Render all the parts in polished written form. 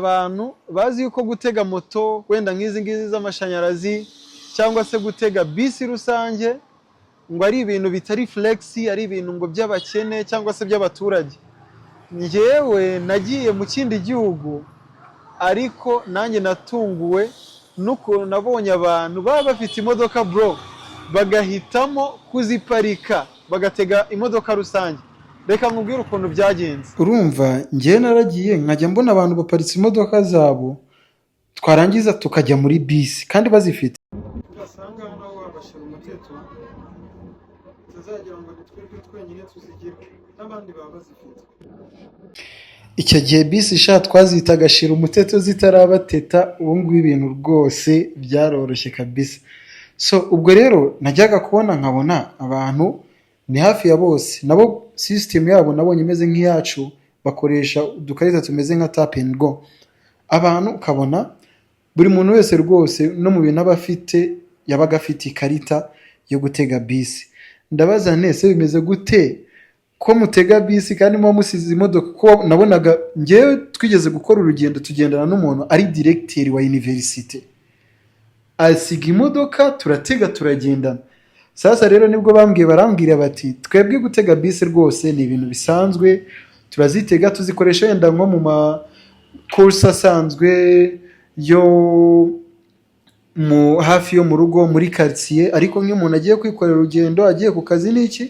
Abantu bazi yuko gutega moto wenda nk'izi ngizi z'amashanyarazi cyangwa se gutega bisi rusange ngo ari ibintu bitari flexi, ari ibintu ngo by'abakene cyangwa se by'abaturage. Njyewe nagiye mu kindi gihugu ariko nanjye natunguwe n'ukuntu nabonye abantu baba bafite imodoka bro bagahitamo kuziparika bagatega imodoka rusange. Reka nkubwire ukuntu byagenze. Urumva njye naragiye nkajya mbona abantu baparitse imodoka zabo twarangiza tukajya muri bisi kandi bazifite. Ugasanga naho wabashira umuteto tuzagira ngo nitwebwe twenyine tuzigira n'abandi baba bazifite. Icyo gihe bisi sha twazitaga shira umuteto zitarabateta, ubu ngubu ibintu rwose byaroroshye kabisa. So ubwo rero najyaga kubona nkabona abantu ni hafi ya bose nabo system yabo nabonye imeze nk'iyacu, bakoresha udukarita tumeze nka tap and go. Abantu ukabona buri muntu wese rwose no mu bintu abafite yabaga afite ikarita yo gutega bisi. Ndabaza nese bimeze gute ko mutega bisi kandi mwa musize imodoka? Ko nabonaga ngewe twigeze gukora urugendo tugendana n'umuntu ari directeur wa university, asiga imodoka turatega turagendana. Sasa rero nibwo barambwira bati twebwe gutega bisi rwose ni ibintu bisanzwe, turazitega tuzikoresha yenda nko mu ma course asanzwe yo mu hafi yo mu rugo muri quartier, ariko nk'iyo umuntu agiye kwikorera urugendo agiye ku kazi n'iki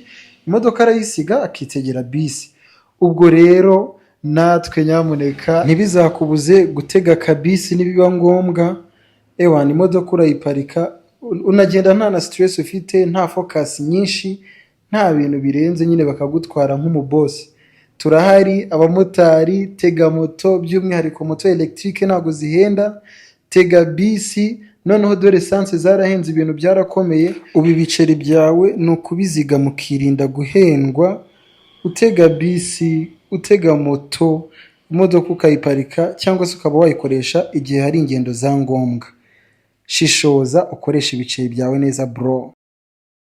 imodoka arayisiga akitegera bisi. Ubwo rero natwe nyamuneka ntibizakubuze gutega kabisi nibiba ngombwa. Ewana imodoka urayiparika unagenda nta na stress ufite, nta focus nyinshi, nta bintu birenze, nyine bakagutwara nk'umuboss. Turahari abamotari, tega moto, by'umwihariko moto electrique ntago zihenda, tega bisi. Noneho dore essence zarahenze, ibintu byarakomeye. Ubu ibiceri byawe ni ukubiziga mukirinda guhendwa. Utega bisi, utega moto, imodoka ukayiparika cyangwa se ukaba wayikoresha igihe hari ingendo za ngombwa. Shishoza ukoresha ibiceri byawe neza bro.